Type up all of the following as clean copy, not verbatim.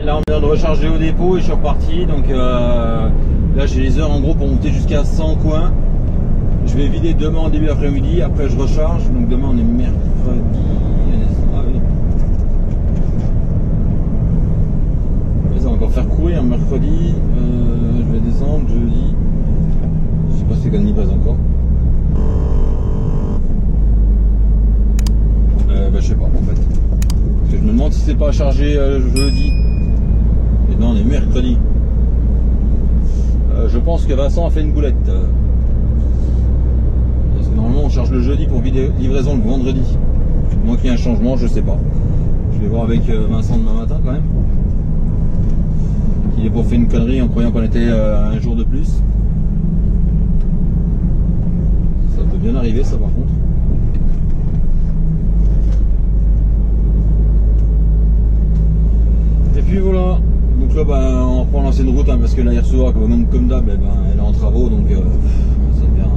là on vient de recharger au dépôt et je suis reparti. Donc là j'ai les heures en gros pour monter jusqu'à 100 coins. Je vais vider demain en début d'après-midi, après je recharge. Donc demain on est mercredi. Ah, oui. Mais ça va encore faire courir mercredi. Je vais descendre jeudi. Je sais pas si c'est quand il passe encore. Bah, je sais pas en fait. Parce que je me demande si c'est pas chargé jeudi. Et non, on est mercredi. Je pense que Vincent a fait une boulette. Parce que normalement on charge le jeudi pour livraison le vendredi. Moi qu'il y ait un changement, je sais pas. Je vais voir avec Vincent demain matin quand même. Il est pour faire une connerie en croyant qu'on était un jour de plus. Ça peut bien arriver ça par contre. Et puis voilà, donc là on reprend l'ancienne route parce que là hier soir comme d'hab elle est en travaux donc ça devient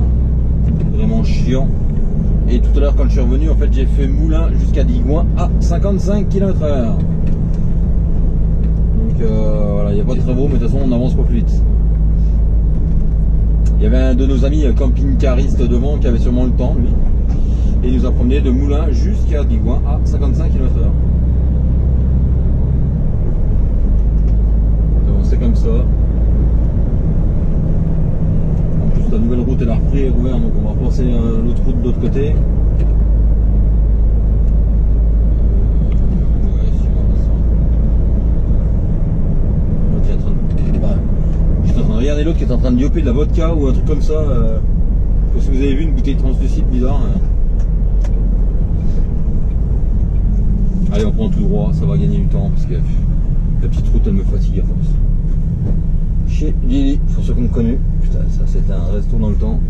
vraiment chiant. Et tout à l'heure quand je suis revenu en fait j'ai fait Moulins jusqu'à Digoin à 55 km/h. Donc voilà, il n'y a pas de travaux mais de toute façon on n'avance pas plus vite. Il y avait un de nos amis camping-cariste devant qui avait sûrement le temps lui. Et il nous a promené de Moulins jusqu'à Digoin à 55 km/h. C'est comme ça. En plus la nouvelle route elle a repris et rouvert donc on va repasser l'autre route de l'autre côté. J'étais en train de regarder l'autre qui est en train de dioper de la vodka ou un truc comme ça. Parce que vous avez vu une bouteille translucide bizarre. Allez on prend tout droit, ça va gagner du temps parce que la petite route elle me fatigue à force. Chez Lily, pour ceux qui me connaissent. Putain, ça c'était un resto dans le temps.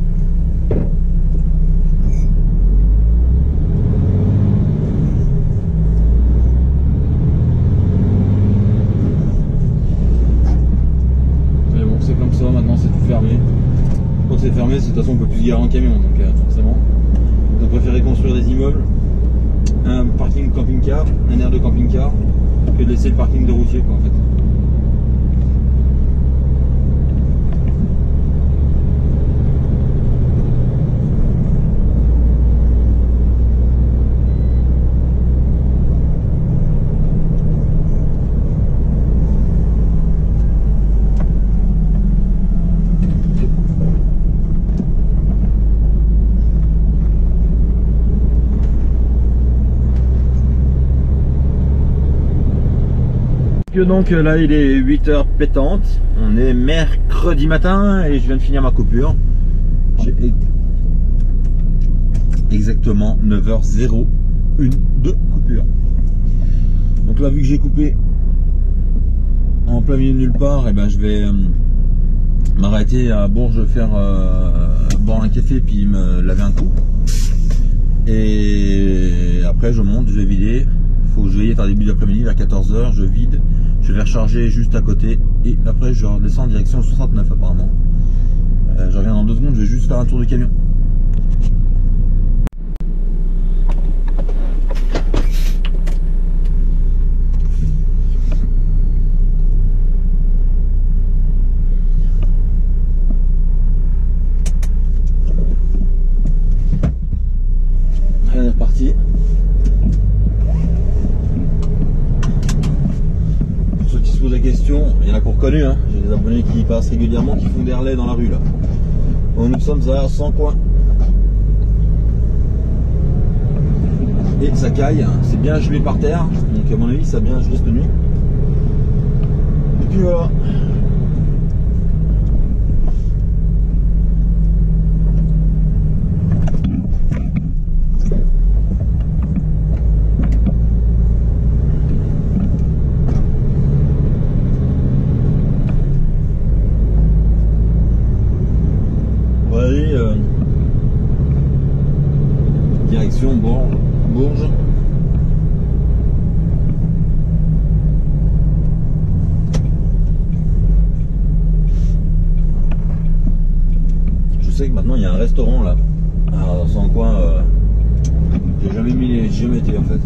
Mais bon, c'est comme ça, maintenant c'est tout fermé. Quand c'est fermé, de toute façon on peut plus se garer en camion, donc forcément. On a préféré construire des immeubles, un parking camping-car, un aire de camping-car, que de laisser le parking de routier quoi en fait. Donc là il est 8h pétante, on est mercredi matin et je viens de finir ma coupure. J'ai exactement 9h01 de coupure. Donc là vu que j'ai coupé en plein milieu de nulle part, et ben je vais m'arrêter à Bourges faire boire un café puis me laver un coup. Et après je monte, je vais vider. Faut que je veille à début d'après-midi vers 14h, je vide. Je vais recharger juste à côté et après je redescends en direction 69 apparemment. Je reviens dans 2 secondes, je vais juste faire un tour du camion. On est reparti. La question, il y en a qu'on reconnu, hein. J'ai des abonnés qui passent régulièrement, qui font des relais dans la rue là. Bon, nous sommes à 100 coins. Et ça caille, c'est bien gelé par terre, donc à mon avis ça a bien gelé cette nuit. Et puis voilà. Direction Bourges. Je sais que maintenant il y a un restaurant là, dans son coin. J'ai jamais été en fait.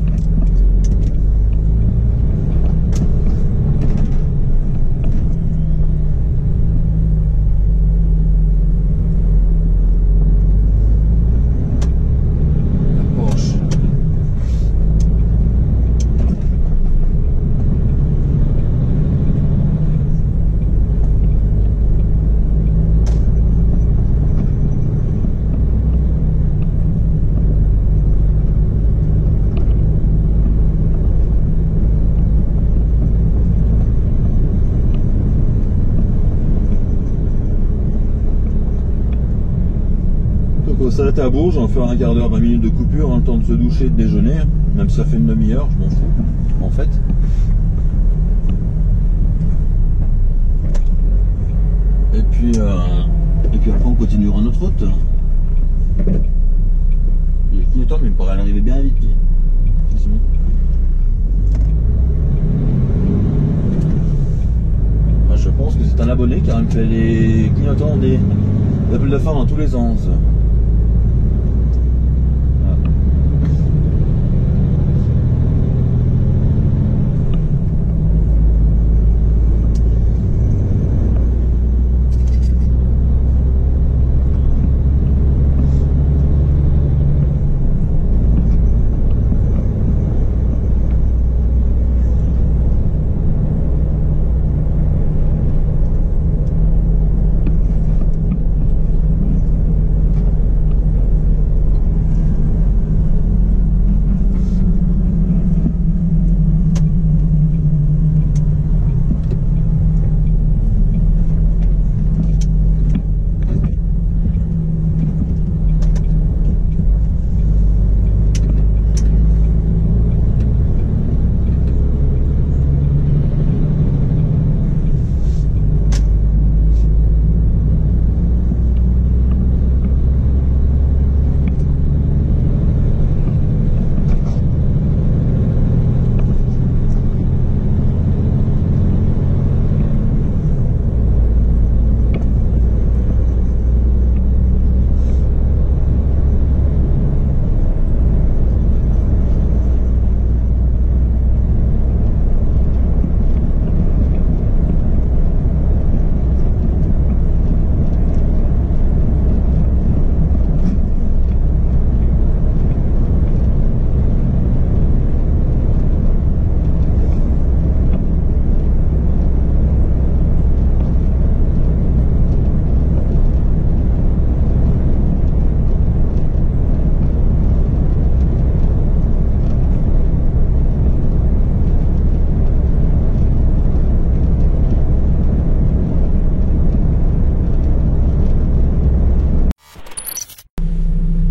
s'arrêter à Bourges, on va faire un quart d'heure, 20 minutes de coupure, en le temps de se doucher, de déjeuner, même si ça fait une demi-heure, je m'en fous, en fait. Et puis après on continuera notre route. Le clignotant, mais il me paraît arriver bien vite. C'est bon. Enfin, je pense que c'est un abonné car il me fait les clignotants des appels de phare dans tous les sens.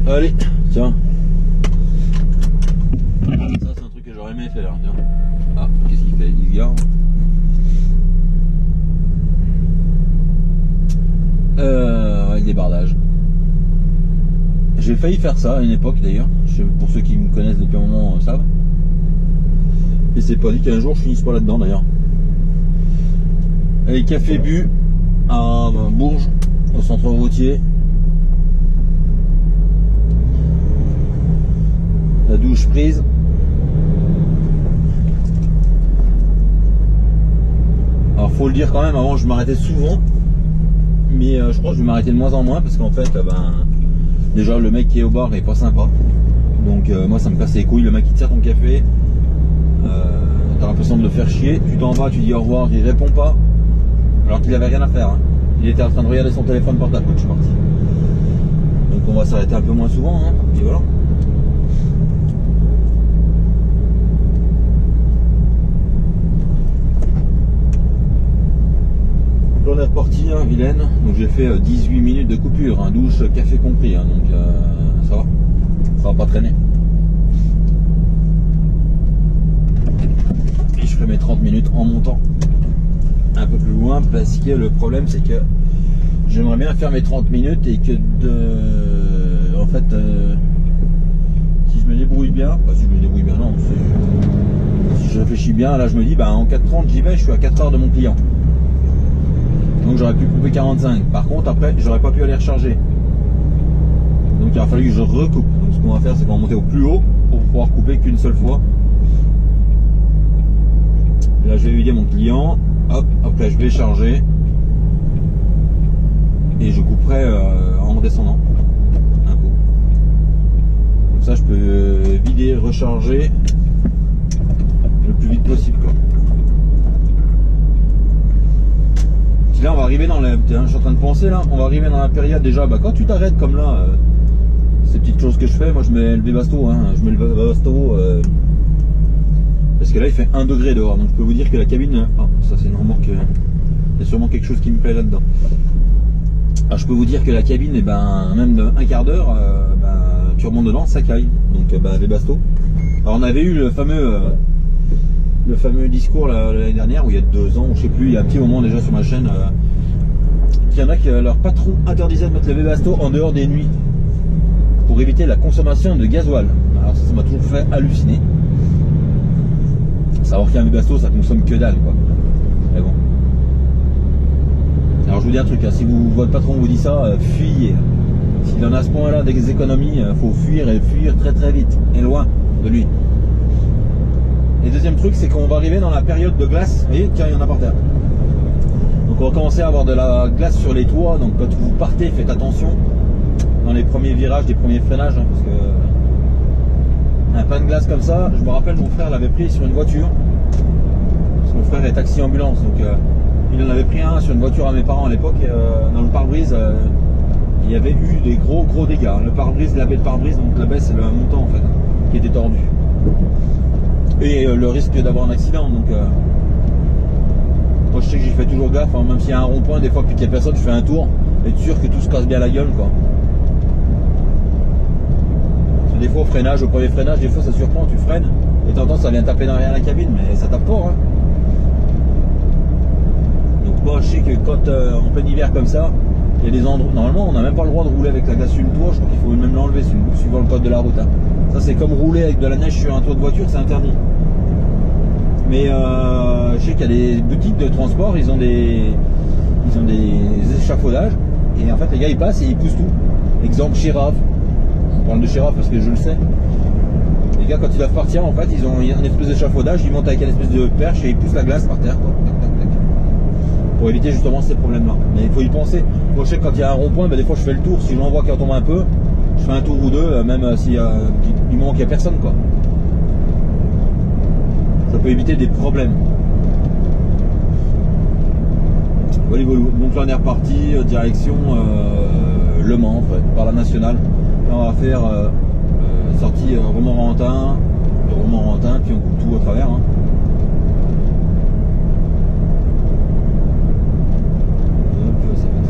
Allez, tiens. Ça c'est un truc que j'aurais aimé faire, tiens. Ah, qu'est-ce qu'il fait? Il se gare. Avec des bardages. J'ai failli faire ça à une époque d'ailleurs. Pour ceux qui me connaissent depuis un moment savent. Et c'est pas dit qu'un jour je finisse pas là-dedans d'ailleurs. Et café bu à Bourges, au centre routier. La douche prise. Alors faut le dire quand même, avant je m'arrêtais souvent, mais je crois que je vais m'arrêter de moins en moins parce qu'en fait déjà le mec qui est au bar est pas sympa, donc moi ça me casse les couilles. Le mec qui te sert ton café, t'as l'impression de le faire chier, tu t'en vas, tu dis au revoir, il répond pas alors qu'il avait rien à faire, hein. Il était en train de regarder son téléphone portable quand je suis parti. Donc on va s'arrêter un peu moins souvent, hein. Et voilà. On est reparti, hein, Vilaine, donc j'ai fait 18 minutes de coupure, hein, douche, café compris, hein, donc ça va pas traîner. Et je ferai mes 30 minutes en montant un peu plus loin parce que le problème c'est que j'aimerais bien faire mes 30 minutes et que en fait si je me débrouille bien, si je me débrouille bien non, si je réfléchis bien, là je me dis en 4h30 j'y vais, je suis à 4 heures de mon client. Donc j'aurais pu couper 45. Par contre après j'aurais pas pu aller recharger. Donc il a fallu que je recoupe. Donc ce qu'on va faire c'est qu'on va monter au plus haut pour pouvoir couper qu'une seule fois. Là je vais vider mon client. Hop, après je vais charger. Et je couperai en descendant. Un coup. Comme ça je peux vider, recharger le plus vite possible quoi. Là on va arriver dans la, je suis en train de penser là, on va arriver dans la période déjà, quand tu t'arrêtes comme là, ces petites choses que je fais, moi je mets le Webasto, hein, je mets le Webasto parce que là il fait 1 degré dehors, donc je peux vous dire que la cabine, ça c'est une remorque, il y a sûrement quelque chose qui me plaît là-dedans. Alors, je peux vous dire que la cabine, et ben, même d'un quart d'heure, tu remontes dedans, ça caille. Donc Webasto. Alors on avait eu le fameux discours l'année dernière, où il y a 2 ans, je sais plus, il y a un petit moment déjà sur ma chaîne, qu'il y en a que leur patron interdisait de mettre le Webasto en dehors des nuits pour éviter la consommation de gasoil. Alors ça m'a toujours fait halluciner. Savoir qu'un Webasto ça consomme que dalle quoi. Mais bon. Alors je vous dis un truc, hein, si votre patron vous dit ça, fuyez. S'il en a à ce point là des économies, faut fuir et fuir très très vite et loin de lui. Et deuxième truc, c'est qu'on va arriver dans la période de glace. Vous voyez, tiens, il y en a par terre. Donc on va commencer à avoir de la glace sur les toits. Donc quand vous partez, faites attention dans les premiers virages, des premiers freinages, hein, parce que un pain de glace comme ça, je me rappelle mon frère l'avait pris sur une voiture. Parce que mon frère est taxi ambulance, donc il en avait pris un sur une voiture à mes parents à l'époque. Dans le pare-brise, il y avait eu des gros dégâts. Le pare-brise, la baie de pare-brise, donc la baie c'est le montant en fait, qui était tordu. Et le risque d'avoir un accident, donc moi je sais que j'y fais toujours gaffe, hein, même s'il y a un rond-point, des fois puis qu'il n'y a personne, je fais un tour et être sûr que tout se casse bien la gueule quoi. Parce que des fois au freinage, au premier freinage, des fois ça surprend, tu freines et t'entends ça vient taper derrière la cabine, mais ça tape fort hein. Donc moi je sais que quand en plein hiver comme ça, il y a des endroits, normalement on n'a même pas le droit de rouler avec la glace sur le toit, je crois qu'il faut même l'enlever suivant le code de la route hein. Ça c'est comme rouler avec de la neige sur un toit de voiture, c'est interdit. Mais je sais qu'il y a des boutiques de transport, ils ont des échafaudages et en fait les gars ils passent et ils poussent tout. Exemple Chéraf, on parle de Chéraf parce que je le sais. Les gars quand ils doivent partir en fait ils ont un espèce d'échafaudage, ils montent avec une espèce de perche et ils poussent la glace par terre quoi. Tac, tac, tac. Pour éviter justement ces problèmes là. Mais il faut y penser. Moi je sais que quand il y a un rond-point, des fois je fais le tour, si j'en vois qu'il tombe un peu, je fais un tour ou deux, même si du moment qu'il n'y a personne quoi. Ça peut éviter des problèmes. Voilà, donc là on est reparti direction Le Mans en fait, par la nationale. Là on va faire sortie Romorantin, puis on coupe tout au travers. Hein. Donc ça fait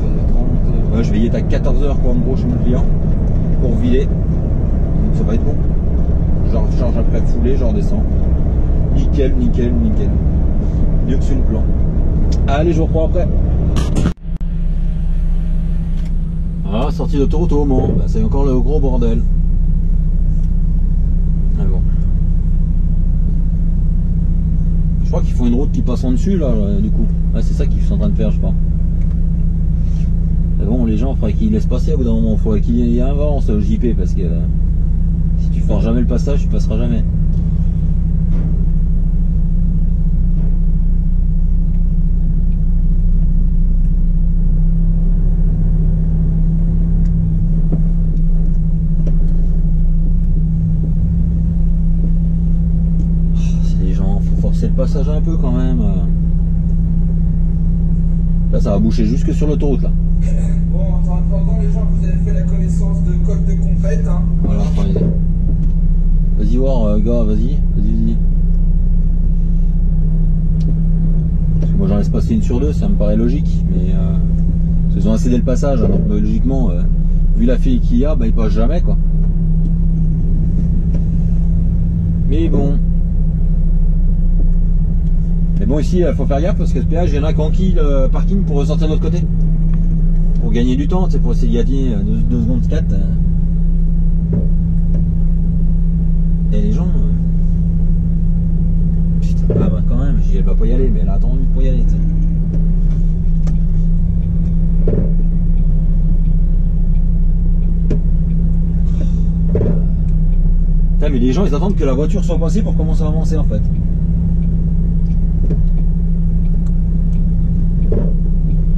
13h30. Ouais, je vais y être à 14h quoi en gros chez mon client pour vider. Donc ça va être bon. Je recharge après foulée, je redescends. Nickel. Mieux que sur le plan. Allez, je vous reprends après. Ah, sortie d'autoroute au Mans. Bah, c'est encore le gros bordel. Ah bon. Je crois qu'ils font une route qui passe en dessus là, du coup. Ah, c'est ça qu'ils sont en train de faire, je crois. Mais bon, les gens, il faudrait qu'ils laissent passer au bout d'un moment. Il faudrait qu'il y ait un vent au JP parce que si tu forces jamais le passage, tu passeras jamais. Le passage un peu quand même. Là ça va boucher jusque sur l'autoroute là. Bon, en attendant les gens, vous avez fait la connaissance de code de compète hein. Voilà, vas-y voir gars, vas-y. Parce que moi j'en laisse passer une sur deux, ça me paraît logique, mais ils ont cédé le passage, hein, donc logiquement vu la file qu'il y a, bah, ils passent jamais quoi. Mais bon. Mais bon ici il faut faire gaffe parce que ce péage il y en a qui enquillent le parking pour ressortir de l'autre côté. Pour gagner du temps, c'est pour essayer de gagner 2 secondes 4. Et les gens... Putain, ah bah quand même, elle va pas y aller, mais elle a attendu pour y aller. T'sais. Putain, mais les gens ils attendent que la voiture soit passée pour commencer à avancer en fait.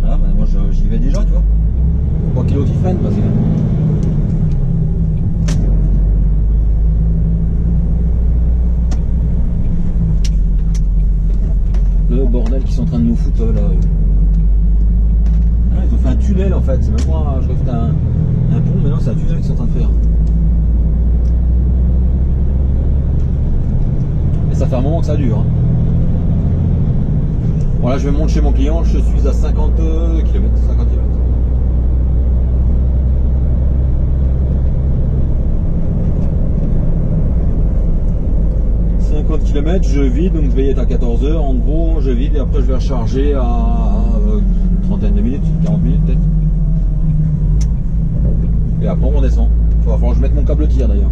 Ah bah moi j'y vais déjà tu vois. Faut pas qu'il l'autre il freine parce que... Le bordel qu'ils sont en train de nous foutre là. Ah, ils ont fait un tunnel en fait, c'est même moi je refais un pont mais non c'est un tunnel qu'ils sont en train de faire. Et ça fait un moment que ça dure. Hein. Bon là je vais monter chez mon client, je suis à 50 km, 50 km. le mette, je vide, donc je vais y être à 14 h. En gros, je vide et après je vais recharger à trentaine de minutes, 40 minutes peut-être. Et après on redescend. Il va falloir que je mette mon câble tir d'ailleurs.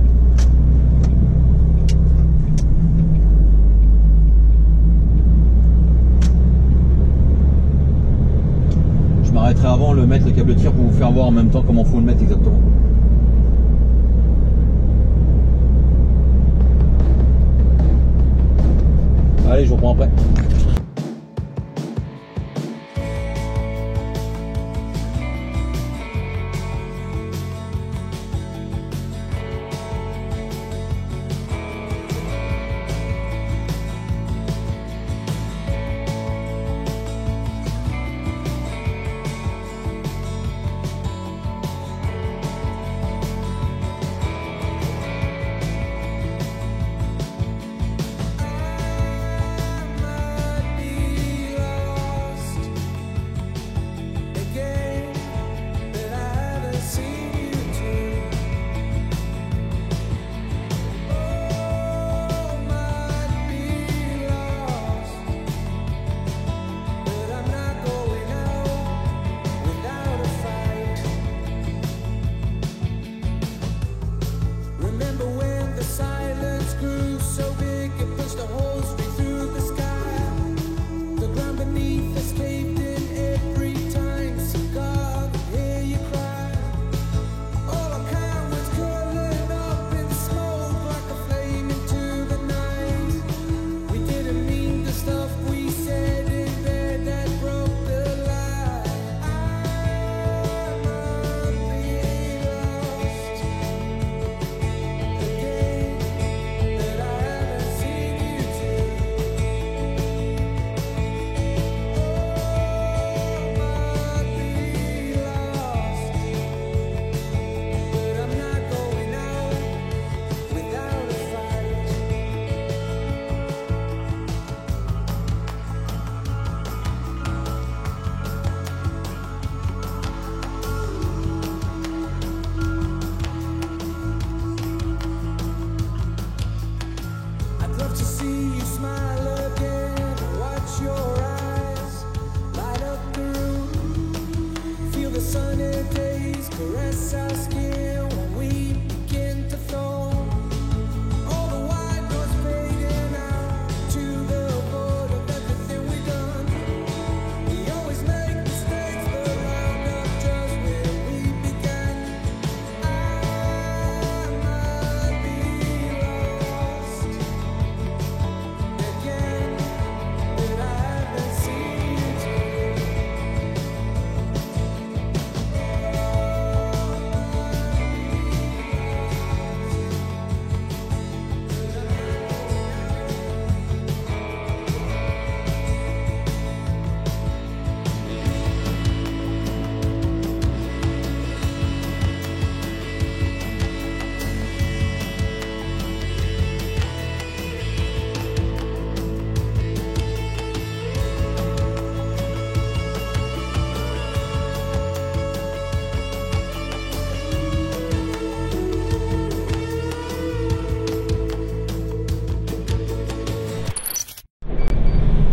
Je m'arrêterai avant de mettre le câble tir pour vous faire voir en même temps comment il faut le mettre exactement. Allez, je vous reprends après.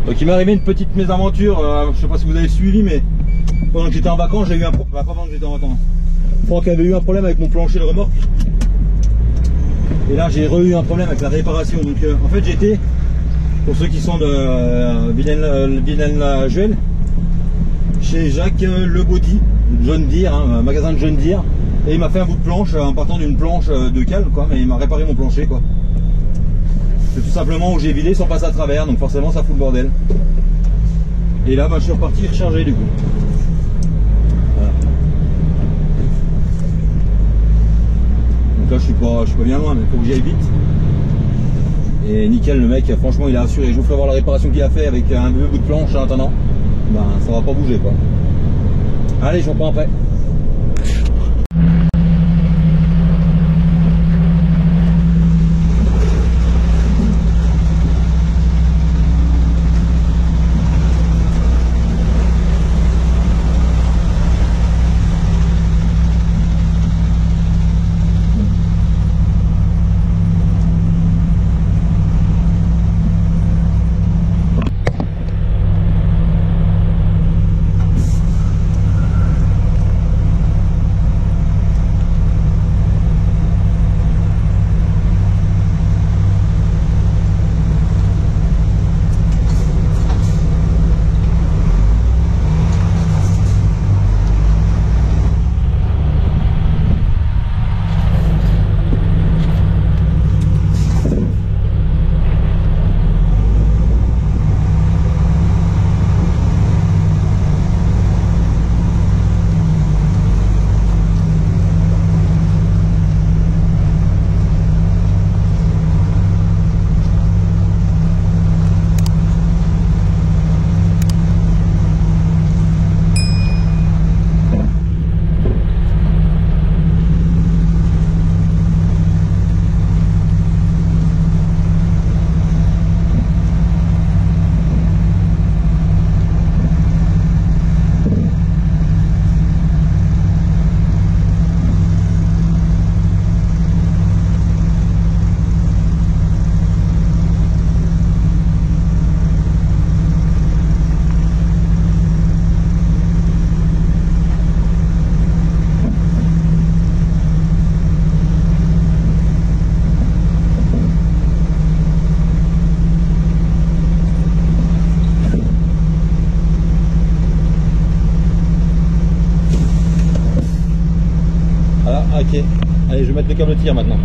Donc il m'est arrivé une petite mésaventure, je sais pas si vous avez suivi, mais pendant que j'étais en vacances, j'ai eu un problème. Pas pendant que j'étais en vacances. Franck avait eu un problème avec mon plancher de remorque. Et là j'ai eu un problème avec la réparation. Donc en fait j'étais, pour ceux qui sont de Villeneuve-la-Juelle, chez Jacques Le Body, John Deere, un magasin de John Deere. Et il m'a fait un bout de planche en partant d'une planche de cale, quoi, mais il m'a réparé mon plancher, quoi. C'est tout simplement où j'ai vidé sans passer à travers, donc forcément ça fout le bordel. Et là bah, je suis reparti recharger du coup. Voilà. Donc là je suis pas bien loin, mais il faut que j'y aille vite. Et nickel, le mec franchement il a assuré. Je vous ferai voir la réparation qu'il a fait avec un vieux bout de planche en attendant. Ben ça va pas bouger quoi. Allez, je reprends après. Ok, allez, je vais mettre le câble tir maintenant.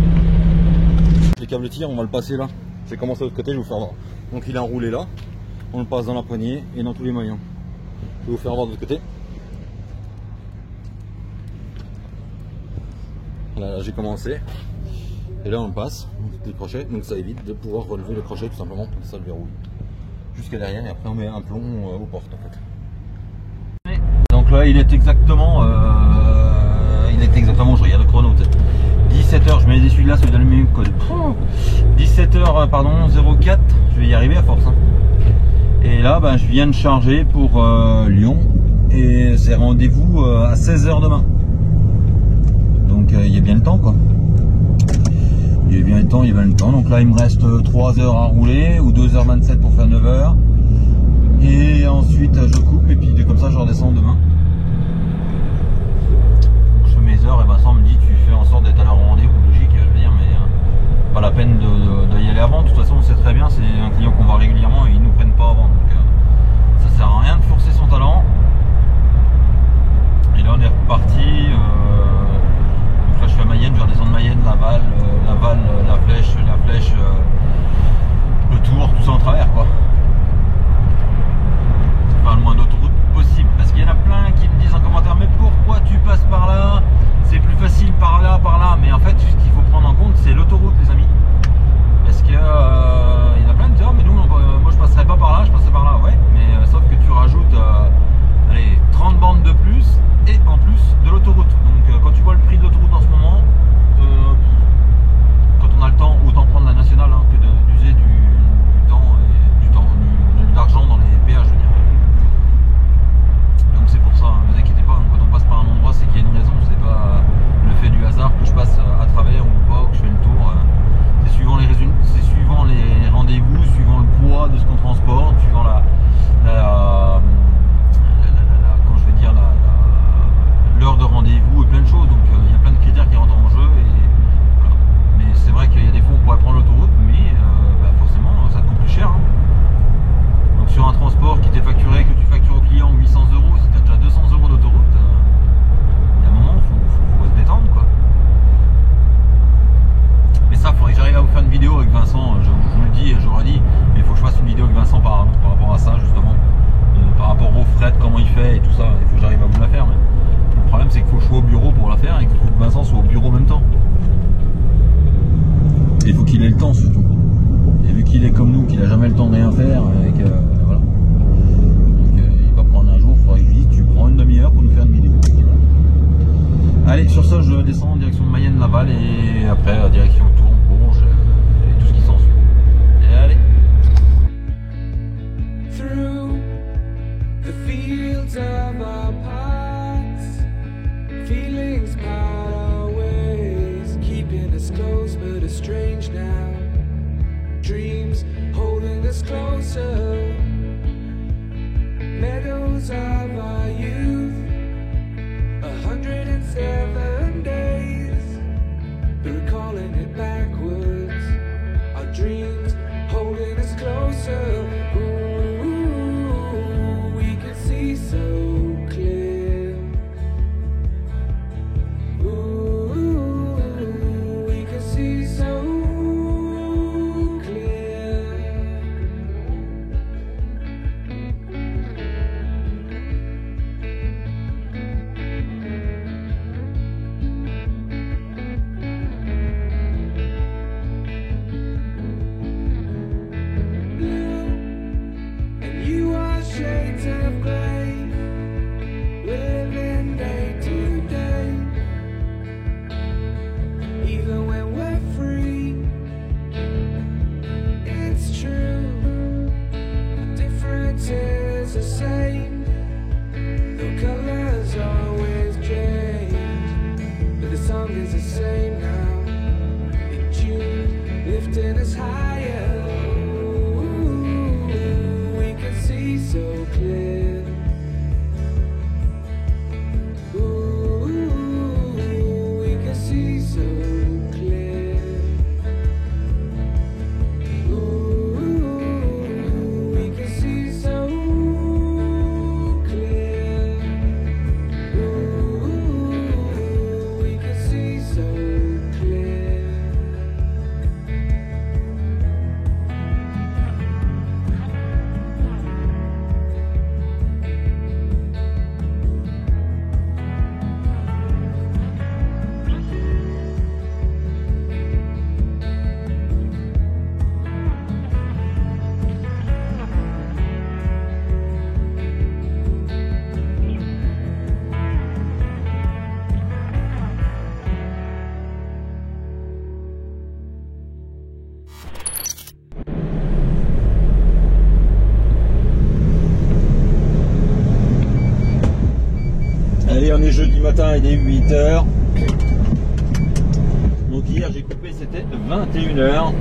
Le câble tir, on va le passer là. Je vais commencer de l'autre côté, je vais vous faire voir. Donc il est enroulé là, on le passe dans la poignée et dans tous les maillons. Je vais vous faire voir de l'autre côté. Là j'ai commencé. Et là on le passe, des crochets, donc ça évite de pouvoir relever le crochet tout simplement, comme ça le verrouille. Jusqu'à derrière et après on met un plomb aux portes en fait. Donc là il est exactement, je regarde le chrono, 17h, je mets les essuie-glaces, je vais donner le même code. 17h, pardon, 04, je vais y arriver à force. Hein. Et là, ben, je viens de charger pour Lyon et c'est rendez-vous à 16h demain. Donc il y a bien le temps quoi. Il y a bien le temps, donc là il me reste 3 heures à rouler ou 2h27 pour faire 9h. Et ensuite je coupe et puis comme ça je redescends demain. Donc je fais mes heures et Vincent me dit tu fais en sorte d'être à l'heure au rendez-vous, logique je veux dire, mais pas la peine d'y aller avant, de toute façon on sait très bien, c'est un client qu'on voit régulièrement et ils nous prennent pas avant, donc ça sert à rien de forcer son talent. Et là on est reparti, donc là je fais Mayenne, je vais redescendre Mayenne, Laval, la flèche, le tour, tout ça en travers quoi. Enfin le moins d'autoroute possible, parce qu'il y en a plein qui me disent en commentaire mais pourquoi tu passes par là, c'est plus facile par là, mais en fait ce qu'il faut prendre en compte c'est l'autoroute les amis, parce que il y en a plein qui disent oh, mais nous moi je passerai pas par là, je passerai par là, ouais, mais sauf que tu rajoutes allez, 30 bandes de plus et en plus de l'autoroute, donc quand tu vois le prix de l'autoroute en ce moment, quand on a le temps, autant prendre la nationale hein, que d'user du temps et de l'argent dans les péages, je veux dire. Donc c'est pour ça, ne vous inquiétez pas, quand on passe par un endroit, c'est qu'il y a une raison, c'est pas le fait du hasard que je passe à travers ou pas, ou que je fais le tour. C'est suivant les rendez-vous, suivant le poids de ce qu'on transporte, suivant comment je vais dire, l'heure de rendez-vous et plein de choses. Donc il y a plein de critères qui rentrent en jeu. Mais c'est vrai qu'il y a des fois on pourrait prendre l'autoroute, mais forcément ça te coûte plus cher. Hein. Donc sur un transport qui t'est facturé, que tu factures au client 800 €, si tu as déjà 200 € d'autoroute, il y a un moment il faut se détendre quoi. Mais ça, il faudrait que j'arrive à vous faire une vidéo avec Vincent, je vous le dis et je le redis, mais il faut que je fasse une vidéo avec Vincent par rapport à ça justement, par rapport au fret, comment il fait et tout ça, il faut que j'arrive à vous la faire. Mais le problème c'est qu'il faut que je sois au bureau pour la faire et qu'il faut que Vincent soit au bureau en même temps. Il faut qu'il ait le temps surtout. Et vu qu'il est comme nous, qu'il a jamais le temps de rien faire, et que, voilà. Donc il va prendre un jour, il faudra que je dise tu prends une demi-heure pour nous faire une vidéo. Voilà. Allez, sur ça je descends en direction de Mayenne Laval et après direction Tours, Bourges et tout ce qui s'ensuit. Et allez. Through the fields of our paths, feelings part our ways, keeping us close but estranged now. Dreams holding us closer, meadows of our youth, 107 days, but recalling it backwards, our dreams holding us closer. Ooh, we can see so clear. Ooh, we can see so lifting us higher. Ooh, we can see so clear. Ooh, we can see so clear. Ooh, we can see so clear. Ooh, we can see so on est jeudi matin, il est 8h. Donc hier j'ai coupé, c'était 21h.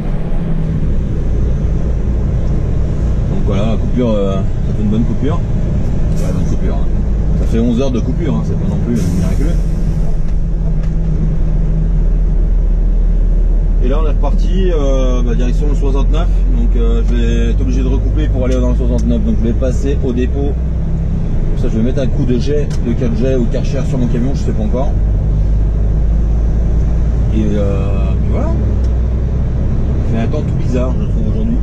Donc voilà, la coupure, ça fait une bonne coupure. Ouais, bonne coupure. Hein. Ça fait 11 heures de coupure, hein. C'est pas non plus miraculeux. Et là on est reparti direction le 69. Donc je vais être obligé de recouper pour aller dans le 69. Donc je vais passer au dépôt. Pour ça je vais mettre un coup de jet, de 4 jets ou Karcher sur mon camion, je sais pas encore. Et puis voilà. Il fait un temps tout bizarre je trouve aujourd'hui.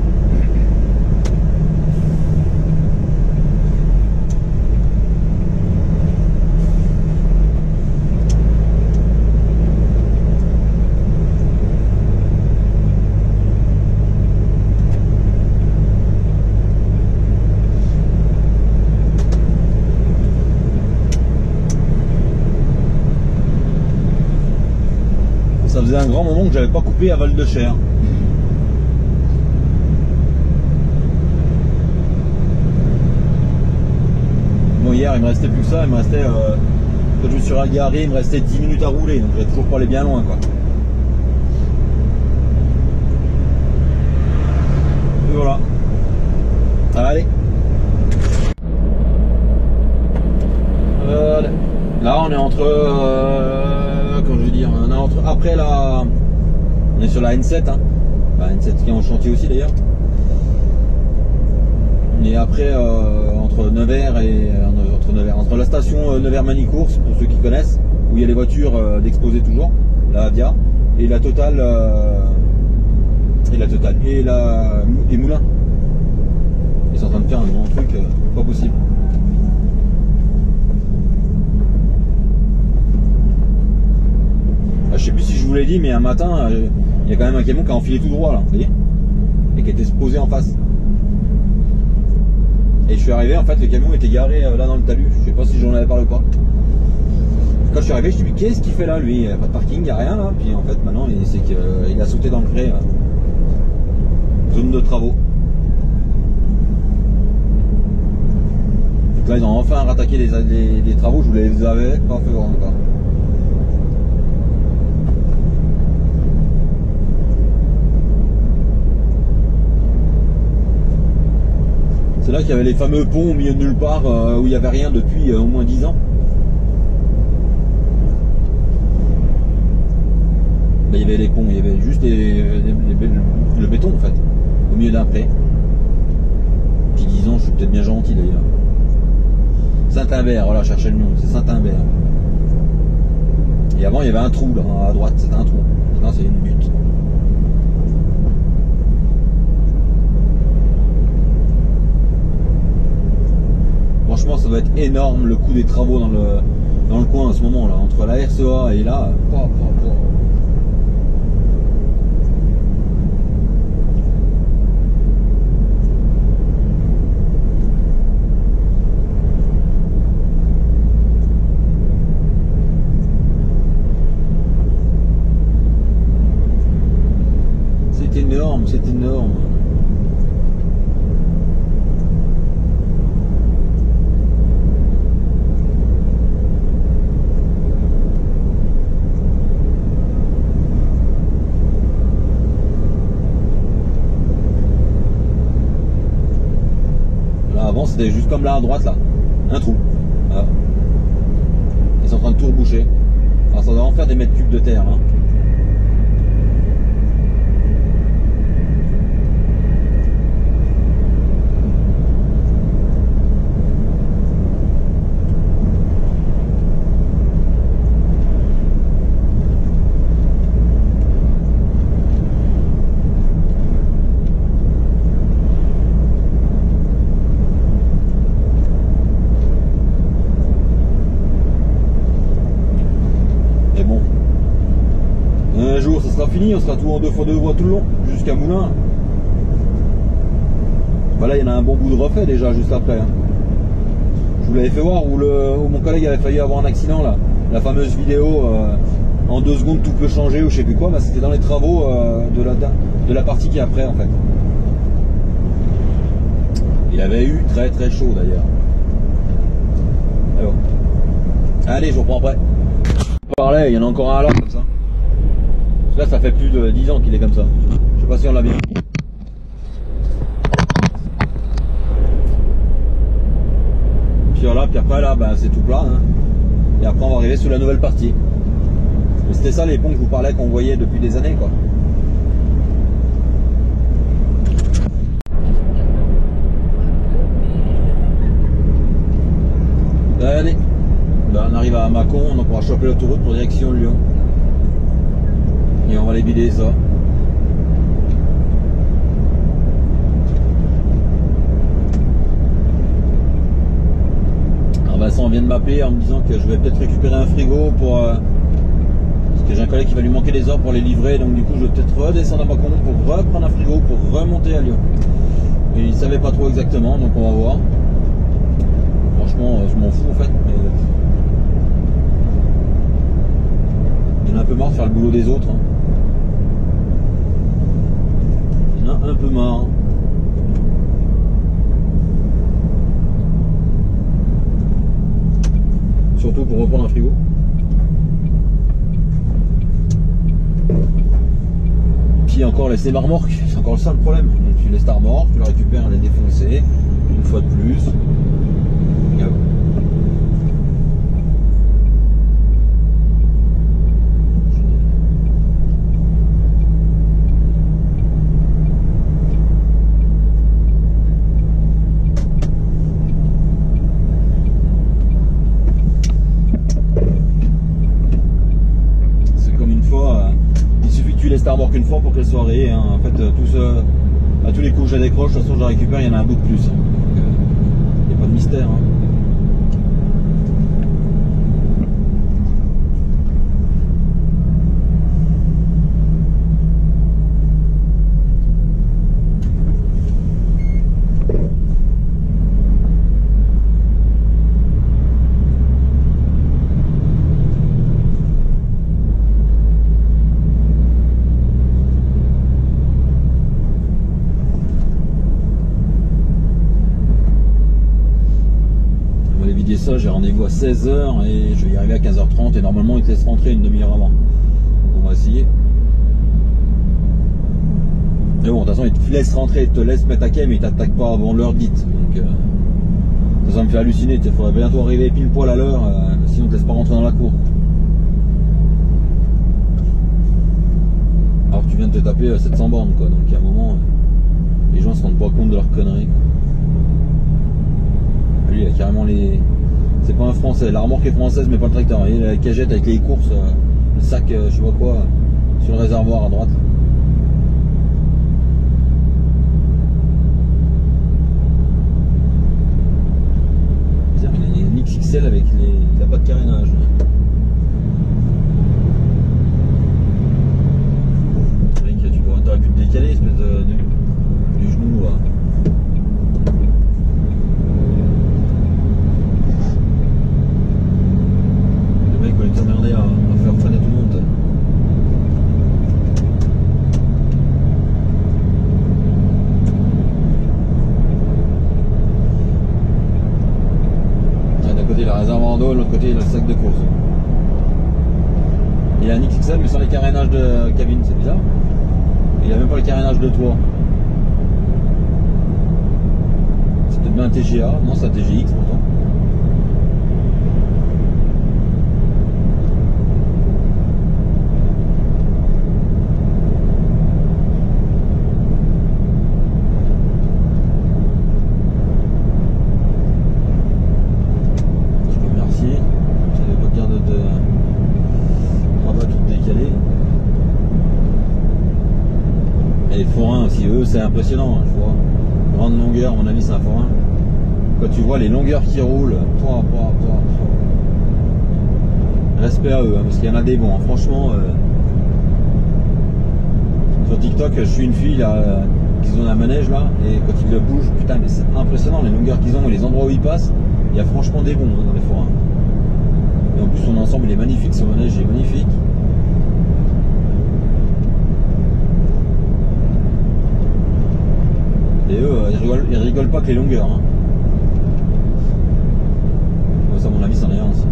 Ça faisait un grand moment que j'avais pas coupé à Val de Cher. Bon, hier il me restait plus que ça, il me restait quand je me suis garé, il me restait 10 minutes à rouler, donc j'avais toujours pas aller bien loin quoi. Et voilà. Allez. Là on est entre comment je veux dire, on est entre après la, on est sur la N7 hein. La N7 qui est en chantier aussi d'ailleurs. Et après entre Nevers et entre la station Nevers-Manicourt pour ceux qui connaissent, où il y a les voitures d'Exposé toujours, la Avia et la Total et Moulins. Ils sont en train de faire un grand truc pas possible. Je sais plus si je vous l'ai dit, mais un matin, il y a quand même un camion qui a enfilé tout droit là, vous voyez, et qui était posé en face. Et je suis arrivé, en fait, le camion était garé là dans le talus. Je sais pas si j'en avais parlé ou pas. Quand je suis arrivé, je me suis dit, qu'est-ce qu'il fait là, lui? Il n'y a pas de parking, il n'y a rien là. Puis en fait, maintenant, c'est qu'il a sauté dans le grès. Zone de travaux. Donc là, ils ont enfin rattaqué les travaux. Je vous les avais pas fait voir encore. C'est là qu'il y avait les fameux ponts au milieu de nulle part où il n'y avait rien depuis au moins 10 ans. Là, il y avait les ponts, il y avait juste le béton en fait, au milieu d'un pré. Puis 10 ans, je suis peut-être bien gentil d'ailleurs. Saint-Imbert, voilà, cherchez le nom, c'est Saint-Imbert. Et avant, il y avait un trou là, à droite, c'était un trou. Là, c'est une butte. Franchement, ça doit être énorme le coût des travaux dans le coin à ce moment là, entre la RCA et là. C'est énorme, c'est énorme. Avant c'était juste comme là à droite là, un trou. Voilà. Ils sont en train de tout reboucher. Alors ça doit en faire des mètres cubes de terre là. Fini, on sera tout en 2x2 voies tout le long, jusqu'à Moulins. Voilà, il y en a un bon bout de refait déjà juste après. Hein. Je vous l'avais fait voir où mon collègue avait failli avoir un accident là. La fameuse vidéo en 2 secondes tout peut changer ou je sais plus quoi, bah, c'était dans les travaux de la partie qui est après en fait. Il avait eu très très chaud d'ailleurs. Alors, Allez, je reprends après. Parlais, il y en a encore un à l'heure comme ça. Là, ça fait plus de 10 ans qu'il est comme ça. Je sais pas si on l'a bien. Puis voilà, puis après là, ben, c'est tout plat. Hein. Et après, on va arriver sur la nouvelle partie. Mais c'était ça les ponts que je vous parlais qu'on voyait depuis des années, quoi. Allez, ben, on arrive à Mâcon, donc on va choper l'autoroute pour direction Lyon. Et on va les vider ça. Alors Vincent vient de m'appeler en me disant que je vais peut-être récupérer un frigo pour... parce que j'ai un collègue qui va lui manquer des heures pour les livrer, donc du coup je vais peut-être redescendre à Mâcon pour reprendre un frigo pour remonter à Lyon. Et il savait pas trop exactement, donc on va voir. Franchement, je m'en fous en fait. Mais... il y en a un peu marre de faire le boulot des autres. Hein. Il y en a un peu marre. Surtout pour reprendre un frigo. Puis encore laisser les remorques, c'est encore ça le problème. Donc tu laisses ta remorque, tu la récupères, elle est défoncée, une fois de plus. Et voilà. Ta remorque une fois pour qu'elle soit rayée. Hein. En fait, à tous les coups que je la décroche, de toute façon je la récupère, il y en a un bout de plus. Hein. Donc, il n'y a pas de mystère. Hein. Ça, j'ai rendez-vous à 16h et je vais y arriver à 15h30 et normalement il te laisse rentrer une demi-heure avant. Donc on va essayer. Mais bon, de toute façon il te laisse rentrer, il te laisse mettre à quai mais il t'attaque pas avant l'heure dite. Donc ça me fait halluciner, il faudrait bientôt arriver pile poil à l'heure, sinon il te laisse pas rentrer dans la cour. Alors que tu viens de te taper 700 bornes quoi, donc à un moment les gens se rendent pas compte de leurs conneries. Lui il a carrément les... C'est pas un français, la remorque est française mais pas le tracteur. Il y a la cagette avec les courses, le sac, je sais pas quoi, sur le réservoir à droite. Bizarre, il a une XXL avec les... il a pas de carénage. T'aurais pu te décaler, espèce du genou là. T'emmerder à faire freiner tout le monde. D'un côté il a la réserve en dos, de l'autre côté il a le sac de course. Il a un XXL mais sans les carénages de cabine, c'est bizarre. Il a même pas le carénage de toit. C'est peut-être bien un TGA, non c'est un TGX pourtant. C'est impressionnant, je vois. Grande longueur, à mon avis, c'est un forain. Quand tu vois les longueurs qui roulent, respect à eux, hein, parce qu'il y en a des bons. Hein. Franchement, sur TikTok, je suis une fille là, qui ont un manège là, et quand ils le bougent, putain, mais c'est impressionnant les longueurs qu'ils ont et les endroits où ils passent. Il y a franchement des bons hein, dans les forains. Et en plus, son ensemble il est magnifique, son manège est magnifique. Et eux, ils rigolent pas que les longueurs. Hein. Ça, à mon avis, c'en est un aussi.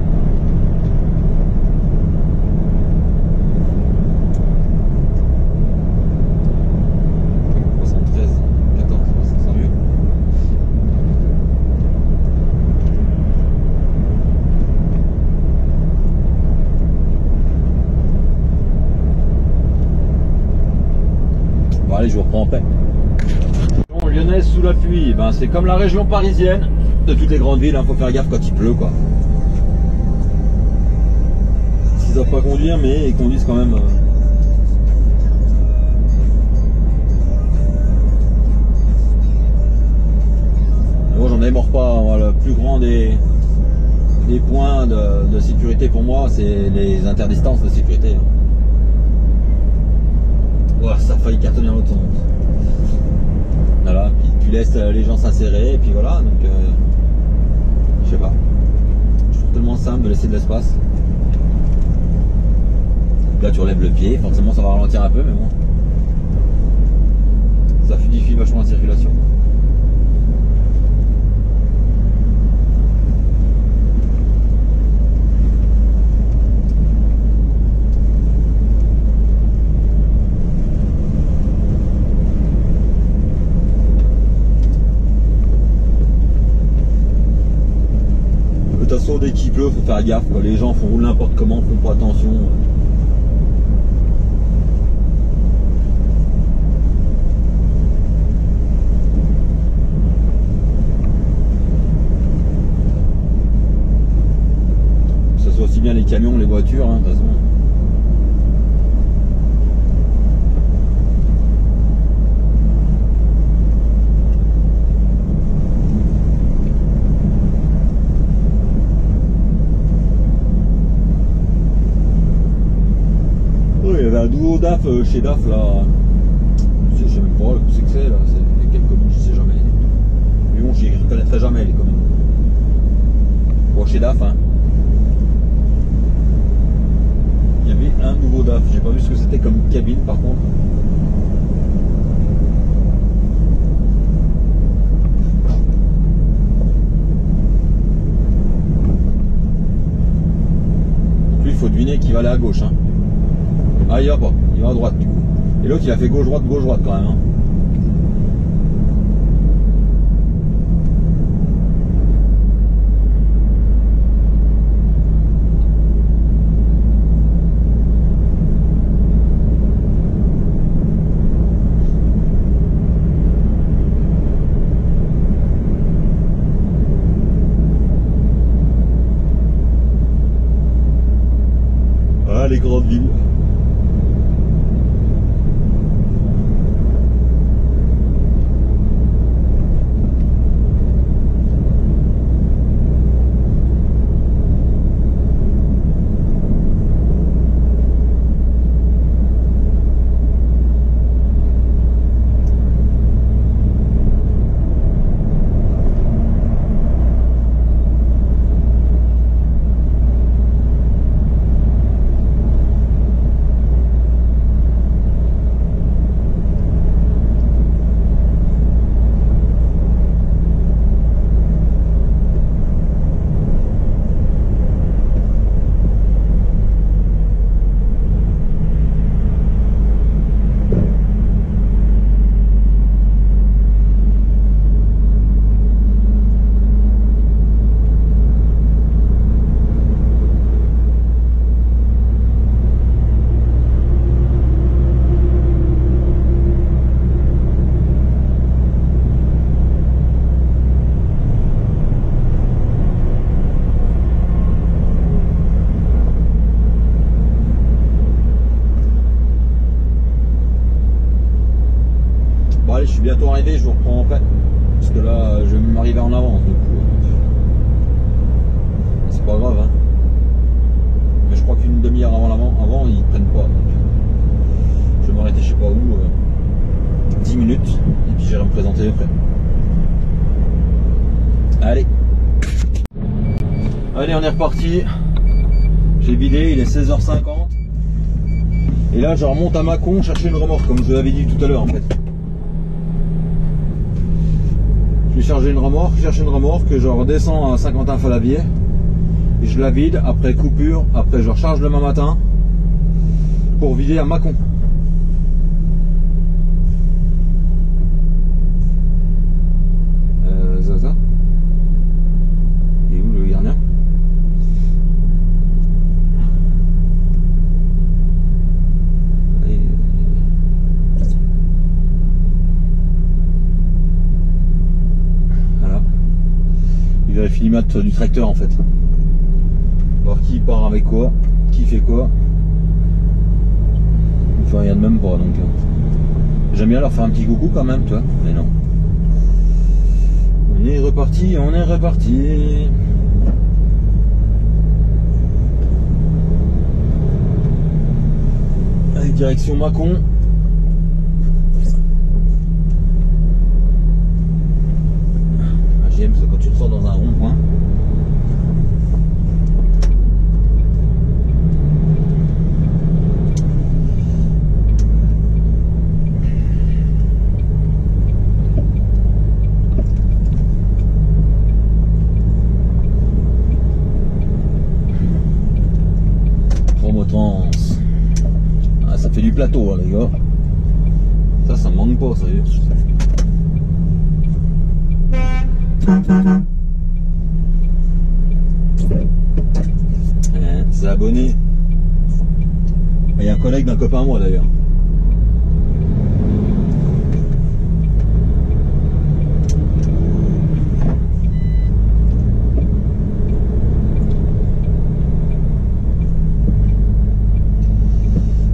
reprends après. Lyonnaise sous la pluie, ben, c'est comme la région parisienne. De toutes les grandes villes, il faut faire gaffe quand il pleut, quoi. Ils savent pas conduire, mais ils conduisent quand même. Moi, j'en ai mort pas. Moi, le plus grand des points de sécurité pour moi, c'est les interdistances de sécurité. Ouais, ça a failli cartonner dans l'autre sens. Voilà, puis tu laisses les gens s'insérer, et puis voilà, donc je sais pas. Je trouve tellement simple de laisser de l'espace. Là, tu relèves le pied, forcément ça va ralentir un peu, mais bon. Ça fluidifie vachement la circulation. De toute façon, dès qu'il pleut, faut faire gaffe, quoi. Les gens font rouler n'importe comment, font pas attention. Que ce soit aussi bien les camions, les voitures, hein, de toute façon. Il y avait un nouveau DAF chez DAF là. Je sais même pas où c'est que c'est là. C'est quelle commune, je sais jamais. Mais bon, je ne connaîtrai jamais les communes. Bon, chez DAF, hein. Il y avait un nouveau DAF. J'ai pas vu ce que c'était comme cabine par contre. Donc lui, il faut deviner qu'il va aller à gauche, hein. Ah, il va pas, il va à droite du coup. Et l'autre il a fait gauche-droite quand même. Hein. Ah, les grandes villes. Allez, je suis bientôt arrivé, je vous reprends après. Parce que là, je vais m'arriver en avance. Donc, c'est pas grave. Hein. Mais je crois qu'une demi-heure avant, ils prennent pas. Donc, je vais m'arrêter je sais pas où. 10 minutes. Et puis j'irai me présenter après. Allez. Allez, on est reparti. J'ai vidé, il est 16h50. Et là, je remonte à Mâcon chercher une remorque, comme je vous l'avais dit tout à l'heure en fait. Je vais chercher une remorque, je redescends à Saint-Quentin-Fallavier et je la vide, après coupure, après je recharge demain matin pour vider à Mâcon. Ça. Et où le gardien? vérifie l'image du tracteur en fait. Voir qui part avec quoi, qui fait quoi. Enfin, rien de même pas donc. J'aime bien leur faire un petit coucou quand même, toi. Mais non. On est reparti, on est reparti. Allez, direction Mâcon. J'aime ça quand tu sors dans un rond-point. Promotrans. Ah, ça fait du plateau, hein, les gars. Ça me manque pas, sérieux. C'est abonné. Il y a un collègue d'un copain à moi d'ailleurs.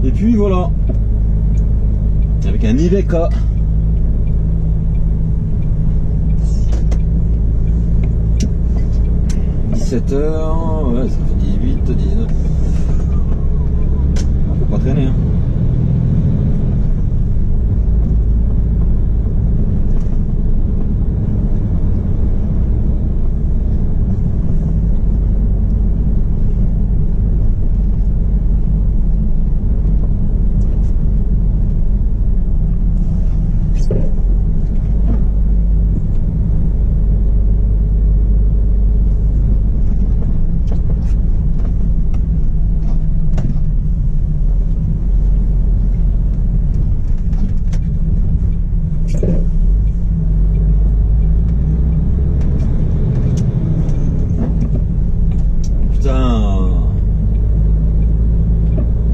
Et puis voilà. Avec un Iveco. « 17h, ouais, ça fait 18, 19. On peut pas traîner. Hein.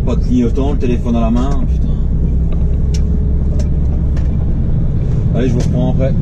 Pas de clignotant, le téléphone à la main, putain. Allez, je vous reprends après.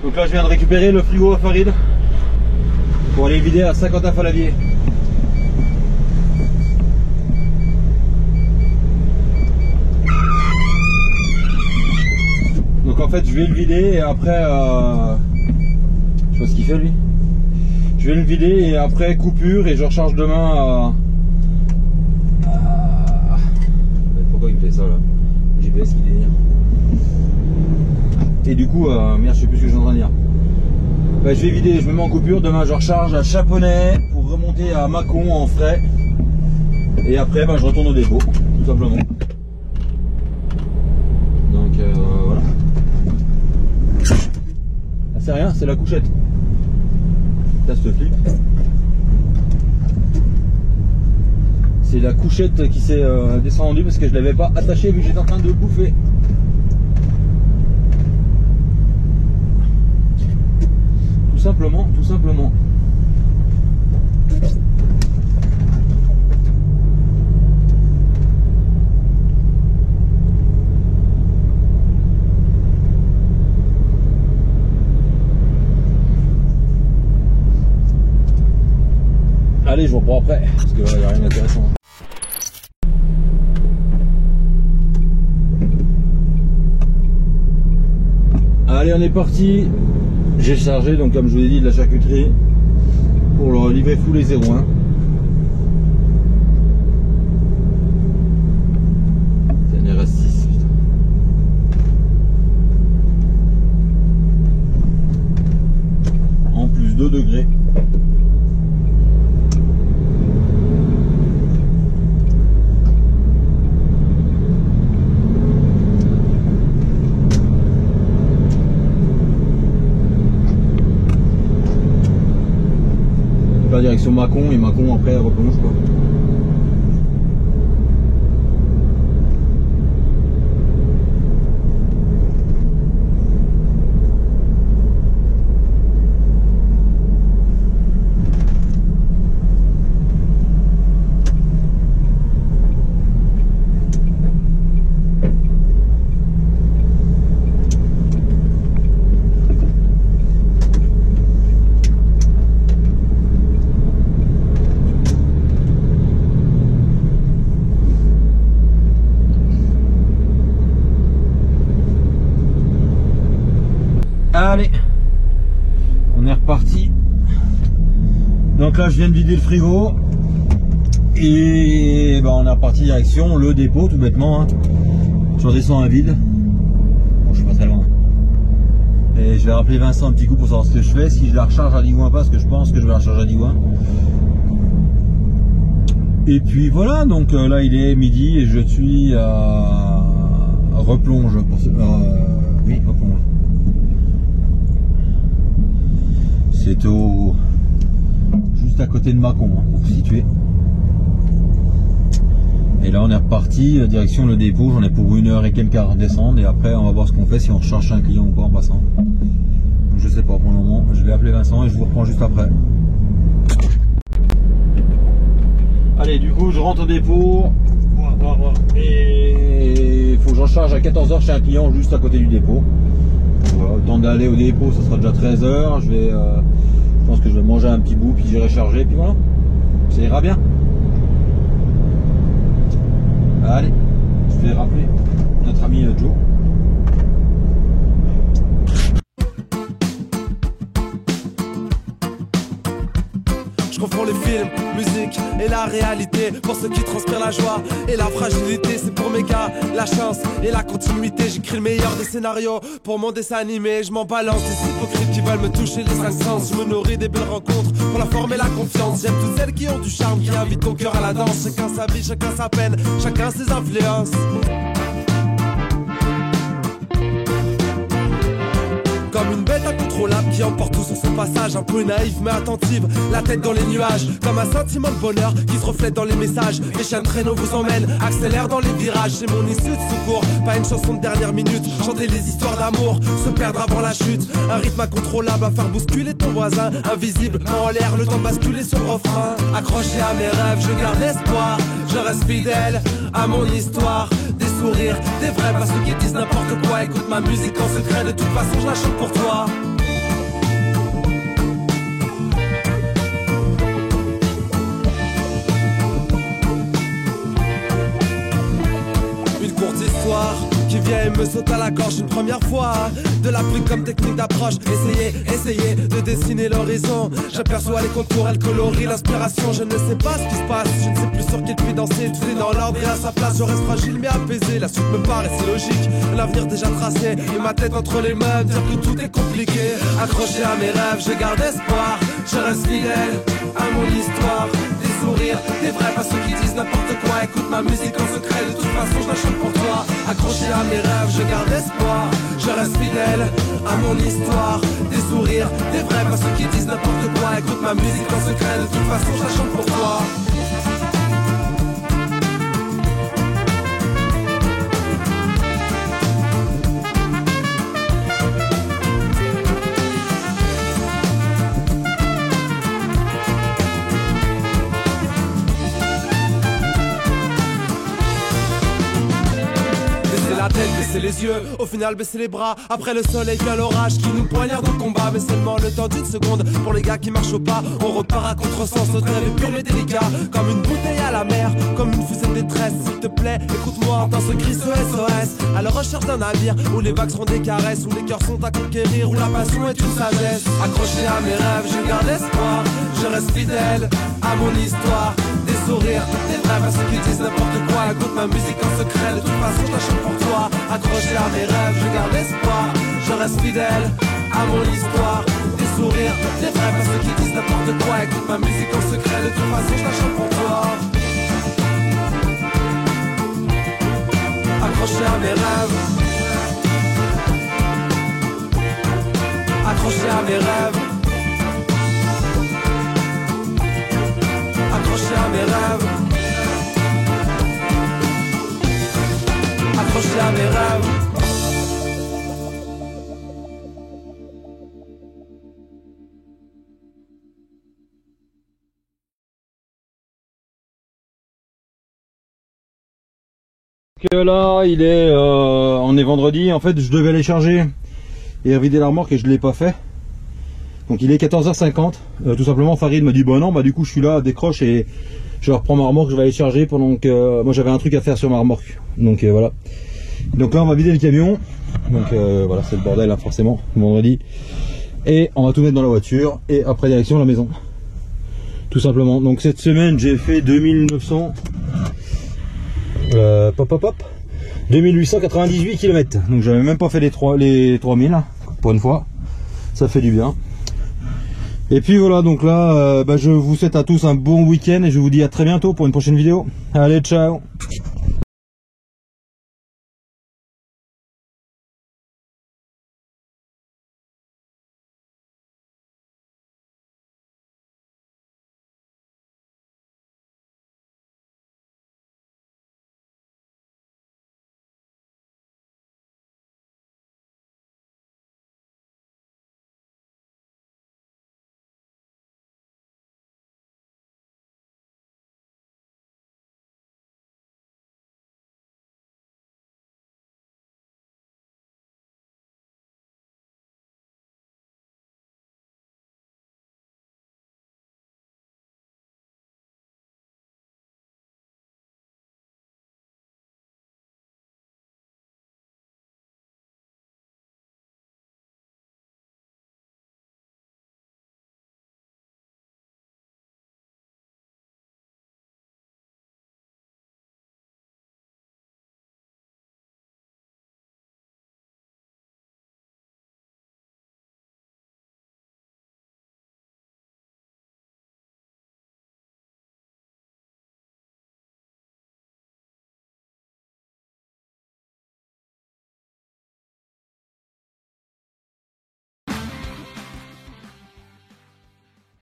Donc là je viens de récupérer le frigo à Farid pour aller vider à Saint-Quentin-Fallavier. Donc en fait je vais le vider et après je sais pas ce qu'il fait lui. Je vais le vider et après coupure et je recharge demain à... Pourquoi il me fait ça là? GPS qui délire. Et du coup, merde, je sais plus ce que je suis en train de dire. Bah, je vais vider, je me mets en coupure. Demain, je recharge à Chaponnet pour remonter à Mâcon en frais. Et après, bah, je retourne au dépôt, tout simplement. Donc voilà. Ah, c'est rien, c'est la couchette. Test flip. C'est la couchette qui s'est descendue parce que je l'avais pas attachée vu que j'étais en train de bouffer. Tout simplement, tout simplement. Allez, je vous reprends après, parce que là, il n'y a rien d'intéressant. Allez, on est parti. J'ai chargé, donc comme je vous ai dit, de la charcuterie pour le livret full et 01. Il en reste 6. En plus 2 degrés. Direction Mâcon et Mâcon après replonge quoi. Allez, on est reparti. Donc là je viens de vider le frigo et ben, on est reparti direction le dépôt tout bêtement. Hein. Je redescends à vide. Bon, je suis pas très loin. Et je vais rappeler Vincent un petit coup pour savoir ce que je fais, si je la recharge à Digoin pas, parce que je pense que je vais la recharger à Digoin. Et puis voilà, donc là il est midi et je suis à replonge pour oui, replonge. C'est juste à côté de Mâcon, hein, pour vous situer. Et là on est reparti direction le dépôt. J'en ai pour 1 heure et quelques à redescendre. Et après on va voir ce qu'on fait, si on recharge un client ou pas en passant. Donc, je sais pas pour le moment. Je vais appeler Vincent et je vous reprends juste après. Allez, du coup je rentre au dépôt. Et il faut que je recharge à 14 h chez un client juste à côté du dépôt. Voilà, le temps d'aller au dépôt, ça sera déjà 13 h. Je pense que je vais manger un petit bout, puis j'irai charger, puis voilà. Ça ira bien. Allez, je vais rappeler notre ami Joe. Je confonds les films, musique et la réalité. Pour ceux qui transpirent la joie et la fragilité, c'est pour mes gars, la chance et la continuité. J'écris le meilleur des scénarios pour mon dessin animé. Je m'en balance des hypocrites qui veulent me toucher les 5 sens. Je me nourris des belles rencontres pour la forme et la confiance. J'aime toutes celles qui ont du charme, qui invitent ton cœur à la danse. Chacun sa vie, chacun sa peine, chacun ses influences. Comme une bête incontrôlable qui emporte tout sur son passage. Un peu naïve mais attentive, la tête dans les nuages. Comme un sentiment de bonheur qui se reflète dans les messages. Les chiens de traîneau vous emmènent, accélère dans les virages. C'est mon issue de secours, pas une chanson de dernière minute. Chanter les histoires d'amour, se perdre avant la chute. Un rythme incontrôlable à faire bousculer ton voisin. Invisible, main en l'air, le temps de basculer sur le refrain. Accroché à mes rêves, je garde espoir. Je reste fidèle à mon histoire. Des sourires, des vrais, pas ceux qui disent n'importe quoi. Écoute ma musique en secret, de toute façon je la chante pour toi. Une courte histoire qui vient et me saute à la gorge une première fois. De la pluie comme technique d'approche. Essayez de dessiner l'horizon. J'aperçois les contours, elle colorie l'inspiration. Je ne sais pas ce qui se passe, je ne sais plus sur quel pied danser. Tout est dans l'ordre et à sa place, je reste fragile mais apaisé. La suite me paraît si logique, l'avenir déjà tracé. Et ma tête entre les mains, dire que tout est compliqué. Accroché à mes rêves, je garde espoir. Je reste fidèle à mon histoire. Des sourires, des vrais, pas ceux qui disent n'importe quoi. Écoute ma musique en secret, de toute façon je la chante pour toi. Accroché à mes rêves, je garde espoir. Je reste fidèle à mon histoire. Des sourires, des vrais, pas ceux qui disent n'importe quoi. Écoute ma musique en secret, de toute façon je la chante pour toi. Baisser les yeux, au final baisser les bras. Après le soleil vient l'orage qui nous poignarde au combat. Mais seulement le temps d'une seconde. Pour les gars qui marchent au pas, on repart à contresens. Notre rêve est pur mais délicat, comme une bouteille à la mer, comme une fusée de détresse. S'il te plaît, écoute-moi dans ce cri SOS. À la recherche d'un navire où les vagues seront des caresses, où les cœurs sont à conquérir, où la passion est une sagesse. Accroché à mes rêves, je garde espoir. Je reste fidèle à mon histoire. Des sourires, des vrais, pas ceux qui disent n'importe quoi. Écoute ma musique en secret, de toute façon je la chante pour toi. Accroché à mes rêves, je garde espoir. Je reste fidèle à mon histoire. Des sourires, des vrais, pas ceux qui disent n'importe quoi. Écoute ma musique en secret, de toute façon je la chante pour toi. Accroché à mes rêves. Accroché à mes rêves. Accroché à mes rêves. Accroché à mes rêves. Que là il est on est vendredi, en fait je devais aller charger et revider la remorque et je l'ai pas fait. Donc il est 14h50, tout simplement Farid m'a dit bah non, bah du coup je suis là, décroche et je reprends ma remorque, je vais aller charger pendant que moi j'avais un truc à faire sur ma remorque. Donc voilà. Donc là on va vider le camion. Donc voilà, c'est le bordel hein, forcément, vendredi. Et on va tout mettre dans la voiture et après direction la maison. Tout simplement. Donc cette semaine j'ai fait 2900 2898 km. Donc j'avais même pas fait les 3000 pour une fois. Ça fait du bien. Et puis voilà, donc là je vous souhaite à tous un bon week-end et je vous dis à très bientôt pour une prochaine vidéo. Allez, ciao.